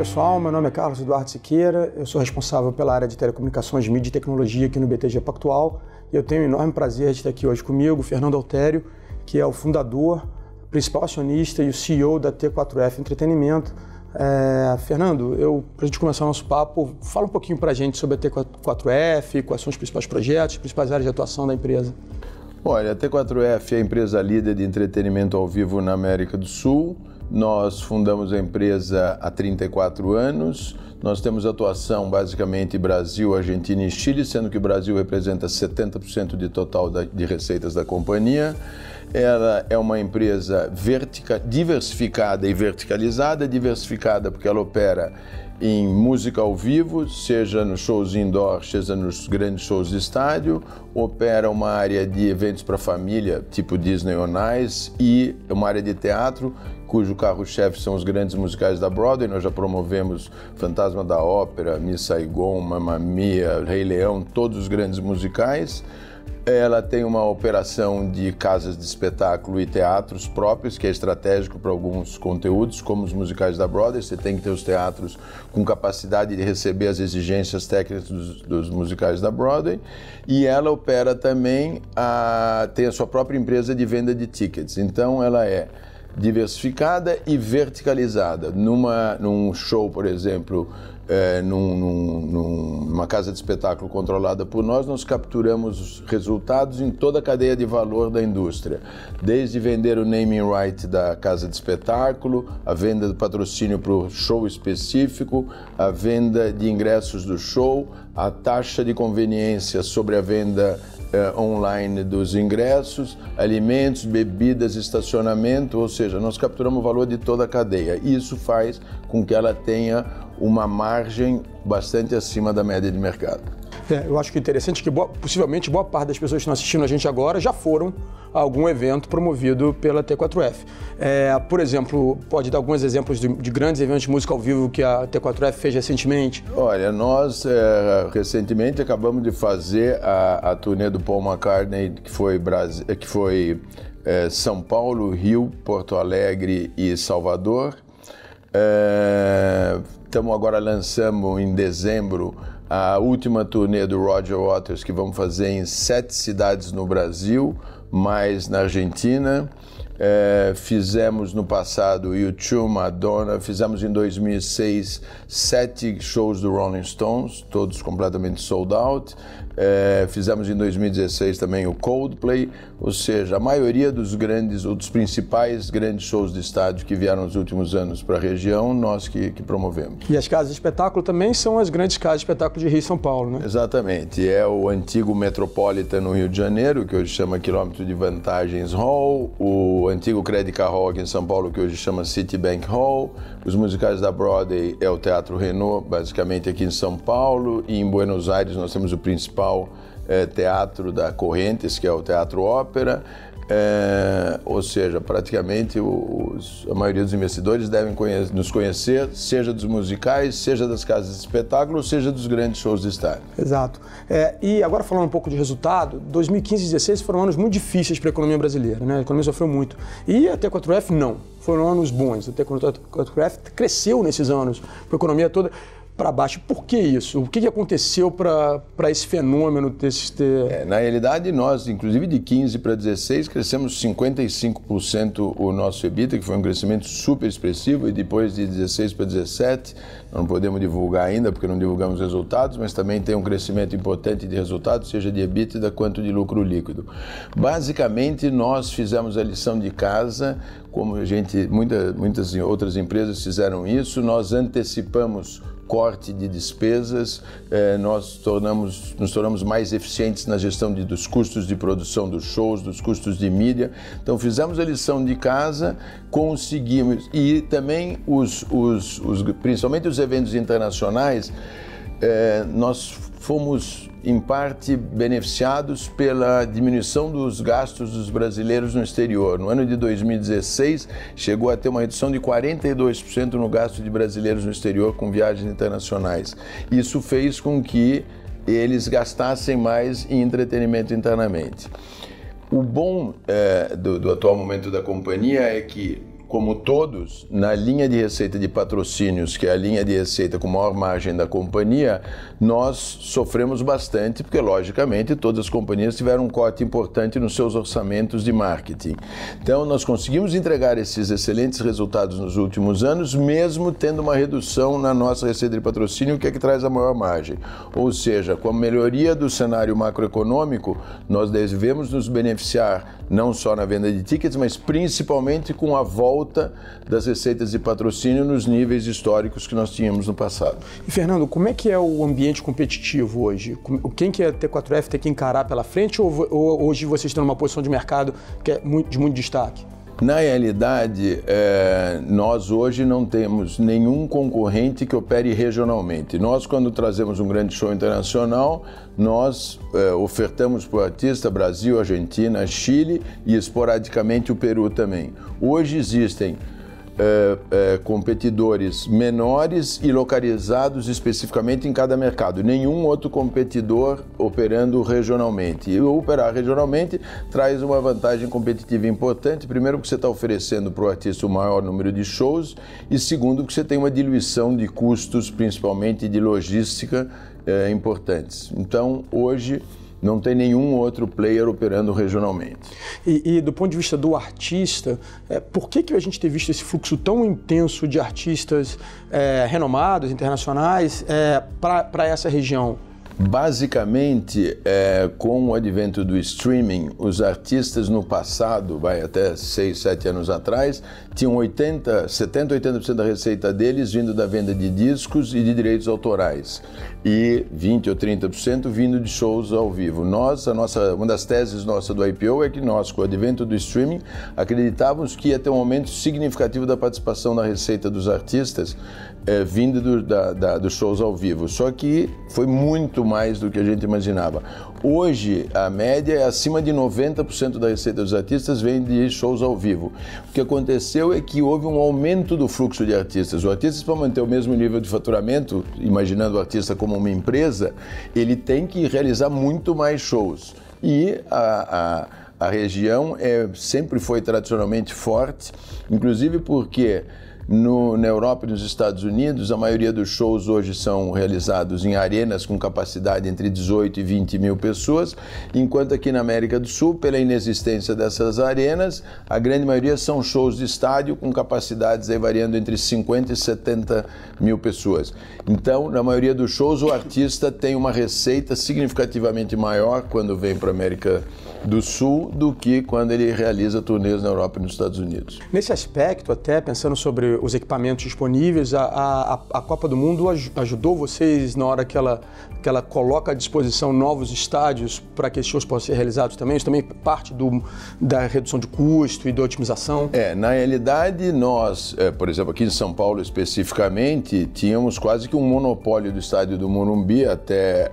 pessoal, meu nome é Carlos Eduardo Siqueira, eu sou responsável pela área de telecomunicações, mídia e tecnologia aqui no BTG Pactual e eu tenho o enorme prazer de estar aqui hoje comigo, Fernando Alterio, que é o fundador, principal acionista e o CEO da T4F Entretenimento. Fernando, para a gente começar o nosso papo, fala um pouquinho para a gente sobre a T4F, quais são os principais projetos, as principais áreas de atuação da empresa. Olha, a T4F é a empresa líder de entretenimento ao vivo na América do Sul. Nós fundamos a empresa há 34 anos. Nós temos atuação basicamente em Brasil, Argentina e Chile, sendo que o Brasil representa 70% de total de receitas da companhia. Ela é uma empresa diversificada e verticalizada. Diversificada porque ela opera em música ao vivo, seja nos shows indoor, seja nos grandes shows de estádio, opera uma área de eventos para família, tipo Disney on Ice, e uma área de teatro, cujo carro-chefe são os grandes musicais da Broadway. Nós já promovemos Fantasma da Ópera, Miss Saigon, Mamma Mia, Rei Leão, todos os grandes musicais. Ela tem uma operação de casas de espetáculo e teatros próprios, que é estratégico para alguns conteúdos, como os musicais da Broadway. Você tem que ter os teatros com capacidade de receber as exigências técnicas dos musicais da Broadway. E ela opera também, tem a sua própria empresa de venda de tickets. Então ela é diversificada e verticalizada. Num show, por exemplo, numa casa de espetáculo controlada por nós capturamos resultados em toda a cadeia de valor da indústria, desde vender o naming right da casa de espetáculo, a venda do patrocínio para o show específico, a venda de ingressos do show, a taxa de conveniência sobre a venda online dos ingressos, alimentos, bebidas, estacionamento, ou seja, nós capturamos o valor de toda a cadeia. Isso faz com que ela tenha uma margem bastante acima da média de mercado. Eu acho que é interessante que possivelmente boa parte das pessoas que estão assistindo a gente agora já foram a algum evento promovido pela T4F. Por exemplo, pode dar alguns exemplos de grandes eventos de música ao vivo que a T4F fez recentemente? Olha, nós recentemente acabamos de fazer a turnê do Paul McCartney, que foi São Paulo, Rio, Porto Alegre e Salvador. Lançamos em dezembro a última turnê do Roger Waters, que vamos fazer em 7 cidades no Brasil, mais na Argentina. Fizemos no passado U2, Madonna, fizemos em 2006 7 shows do Rolling Stones, todos completamente sold out. Fizemos em 2016 também o Coldplay, ou seja, a maioria dos principais grandes shows de estádio que vieram nos últimos anos para a região, nós que promovemos. E as casas de espetáculo também são as grandes casas de espetáculo de Rio e São Paulo, né? Exatamente, é o antigo Metropolitan no Rio de Janeiro, que hoje chama Quilômetro de Vantagens Hall, o antigo Credica Hall aqui em São Paulo, que hoje chama Citibank Hall, os musicais da Broadway é o Teatro Renault, basicamente aqui em São Paulo, e em Buenos Aires nós temos o principal teatro da Correntes, que é o Teatro Ópera, ou seja, praticamente a maioria dos investidores devem nos conhecer, seja dos musicais, seja das casas de espetáculo, seja dos grandes shows de estádio. Exato. E agora falando um pouco de resultado, 2015 e 2016 foram anos muito difíceis para a economia brasileira, né? A economia sofreu muito. E a T4F não, foram anos bons. A T4F cresceu nesses anos, para a economia toda para baixo. Por que isso? O que aconteceu para esse fenômeno Na realidade, nós, inclusive de 15 para 16, crescemos 55% o nosso EBITDA, que foi um crescimento super expressivo, e depois de 16 para 17, não podemos divulgar ainda, porque não divulgamos resultados, mas também tem um crescimento importante de resultados, seja de EBITDA quanto de lucro líquido. Basicamente, nós fizemos a lição de casa, como muitas outras empresas fizeram isso, nós antecipamos corte de despesas, nos tornamos mais eficientes na gestão dos custos de produção dos shows, dos custos de mídia. Então fizemos a lição de casa, conseguimos, e também principalmente os eventos internacionais, nós fomos em parte beneficiados pela diminuição dos gastos dos brasileiros no exterior. No ano de 2016, chegou a ter uma redução de 42% no gasto de brasileiros no exterior com viagens internacionais. Isso fez com que eles gastassem mais em entretenimento internamente. O bom do atual momento da companhia é que como todos, na linha de receita de patrocínios, que é a linha de receita com maior margem da companhia, nós sofremos bastante, porque, logicamente, todas as companhias tiveram um corte importante nos seus orçamentos de marketing. Então, nós conseguimos entregar esses excelentes resultados nos últimos anos, mesmo tendo uma redução na nossa receita de patrocínio, que é que traz a maior margem. Ou seja, com a melhoria do cenário macroeconômico, nós devemos nos beneficiar não só na venda de tickets, mas principalmente com a volta das receitas de patrocínio nos níveis históricos que nós tínhamos no passado. E, Fernando, como é que é o ambiente competitivo hoje? Quem que a T4F tem que encarar pela frente ou hoje vocês estão numa posição de mercado que é de muito destaque? Na realidade, nós hoje não temos nenhum concorrente que opere regionalmente. Nós, quando trazemos um grande show internacional, nós ofertamos para o artista Brasil, Argentina, Chile e esporadicamente o Peru também. Hoje existem competidores menores e localizados especificamente em cada mercado. Nenhum outro competidor operando regionalmente. E operar regionalmente traz uma vantagem competitiva importante. Primeiro, porque você está oferecendo para o artista o maior número de shows e segundo, porque você tem uma diluição de custos, principalmente de logística, importantes. Então, hoje, não tem nenhum outro player operando regionalmente. E do ponto de vista do artista, por que a gente tem visto esse fluxo tão intenso de artistas renomados, internacionais, para essa região? Basicamente, com o advento do streaming, os artistas no passado, vai até 6, 7 anos atrás, tinham 70, 80% da receita deles vindo da venda de discos e de direitos autorais. E 20 ou 30% vindo de shows ao vivo. Uma das teses nossa do IPO é que nós, com o advento do streaming, acreditávamos que ia ter um aumento significativo da participação na receita dos artistas vindo dos shows ao vivo. Só que foi muito mais do que a gente imaginava. Hoje, a média é acima de 90% da receita dos artistas vem de shows ao vivo. O que aconteceu é que houve um aumento do fluxo de artistas. O artista, para manter o mesmo nível de faturamento, imaginando o artista como uma empresa, ele tem que realizar muito mais shows. E a região sempre foi tradicionalmente forte, inclusive porque na Europa e nos Estados Unidos, a maioria dos shows hoje são realizados em arenas com capacidade entre 18 e 20 mil pessoas, enquanto aqui na América do Sul, pela inexistência dessas arenas, a grande maioria são shows de estádio com capacidades aí variando entre 50 e 70 mil pessoas. Então, na maioria dos shows, o artista tem uma receita significativamente maior quando vem para a América do Sul do que quando ele realiza turnês na Europa e nos Estados Unidos. Nesse aspecto, até pensando sobre os equipamentos disponíveis, a Copa do Mundo ajudou vocês na hora que ela coloca à disposição novos estádios para que esses shows possam ser realizados também? Isso também é parte da redução de custo e da otimização? Na realidade, nós, por exemplo, aqui em São Paulo especificamente, tínhamos quase que um monopólio do estádio do Morumbi até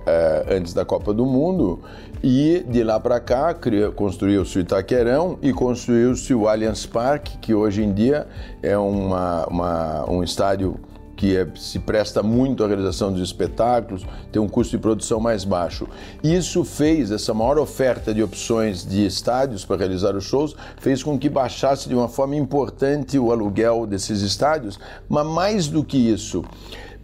antes da Copa do Mundo. E de lá para cá construiu-se o Itaquerão e construiu-se o Allianz Parque, que hoje em dia é um estádio que se presta muito à realização dos espetáculos, tem um custo de produção mais baixo. Isso fez, essa maior oferta de opções de estádios para realizar os shows, fez com que baixasse de uma forma importante o aluguel desses estádios, mas mais do que isso,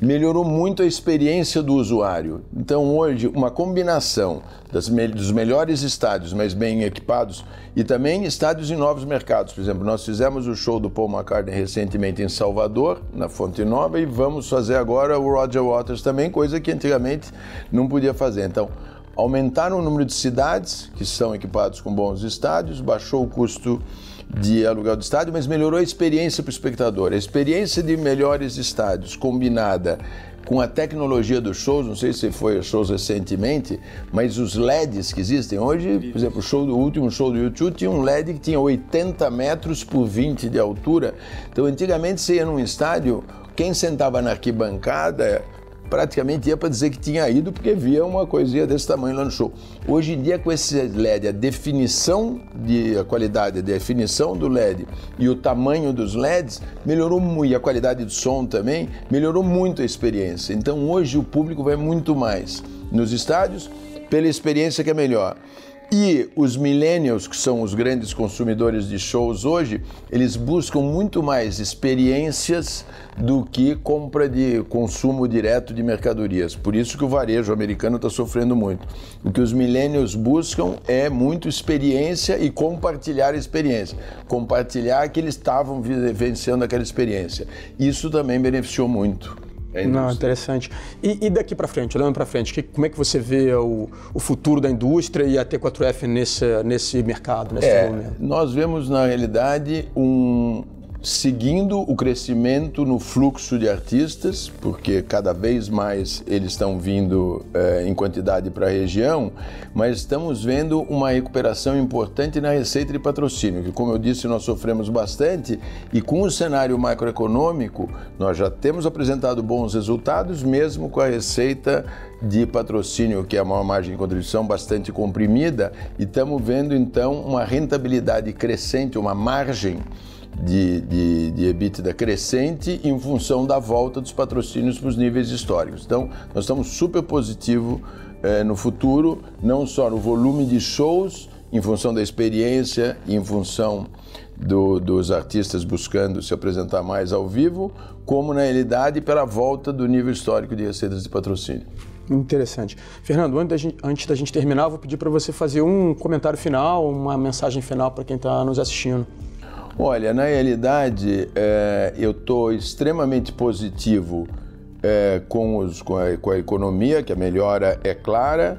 melhorou muito a experiência do usuário. Então hoje, uma combinação dos melhores estádios, mas bem equipados, e também estádios em novos mercados. Por exemplo, nós fizemos o show do Paul McCartney recentemente em Salvador, na Fonte Nova, e vamos fazer agora o Roger Waters também, coisa que antigamente não podia fazer. Então, aumentaram o número de cidades que estão equipados com bons estádios, baixou o custo de aluguel do estádio, mas melhorou a experiência para o espectador. A experiência de melhores estádios combinada com a tecnologia dos shows, não sei se foi shows recentemente, mas os LEDs que existem hoje, por exemplo, o último show do YouTube tinha um LED que tinha 80 metros por 20 de altura. Então, antigamente você ia num estádio, quem sentava na arquibancada praticamente ia para dizer que tinha ido porque via uma coisinha desse tamanho lá no show. Hoje em dia, com esse LED, a qualidade, a definição do LED e o tamanho dos LEDs melhorou muito, e a qualidade do som também melhorou muito a experiência. Então hoje o público vai muito mais nos estádios pela experiência que é melhor. E os millennials, que são os grandes consumidores de shows hoje, eles buscam muito mais experiências do que compra de consumo direto de mercadorias. Por isso que o varejo americano está sofrendo muito. O que os millennials buscam é muito experiência e compartilhar experiência. Compartilhar que eles estavam vivenciando aquela experiência. Isso também beneficiou muito. Não, interessante. E daqui para frente, olhando para frente, como é que você vê o futuro da indústria e a T4F nesse mercado, nesse momento? Nós vemos, na realidade, seguindo o crescimento no fluxo de artistas, porque cada vez mais eles estão vindo em quantidade para a região, mas estamos vendo uma recuperação importante na receita de patrocínio, que, como eu disse, nós sofremos bastante, e com o cenário macroeconômico, nós já temos apresentado bons resultados, mesmo com a receita de patrocínio, que é a maior margem de contribuição, bastante comprimida, e estamos vendo, então, uma rentabilidade crescente, uma margem de EBITDA crescente em função da volta dos patrocínios para os níveis históricos. Então, nós estamos super positivos no futuro, não só no volume de shows, em função da experiência, em função dos artistas buscando se apresentar mais ao vivo, como na realidade pela volta do nível histórico de receitas de patrocínio. Interessante. Fernando, antes da gente terminar, eu vou pedir para você fazer um comentário final, uma mensagem final para quem está nos assistindo. Olha, na realidade, eu estou extremamente positivo com a economia, que a melhora é clara.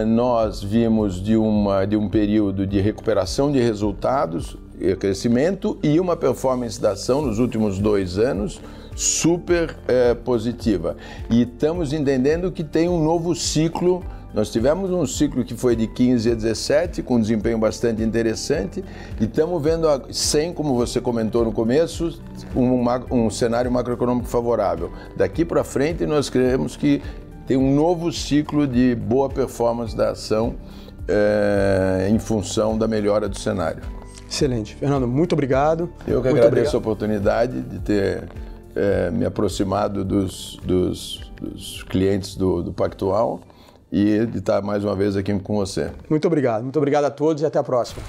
Nós vimos de um período de recuperação de resultados, crescimento e uma performance da ação nos últimos 2 anos super positiva. E estamos entendendo que tem um novo ciclo. Nós tivemos um ciclo que foi de 15 a 17, com um desempenho bastante interessante, e estamos vendo, sem, como você comentou no começo, um cenário macroeconômico favorável. Daqui para frente, nós creemos que tem um novo ciclo de boa performance da ação em função da melhora do cenário. Excelente. Fernando, muito obrigado. Eu que agradeço a oportunidade de ter me aproximado dos clientes do Pactual, e de estar mais uma vez aqui com você. Muito obrigado a todos e até a próxima.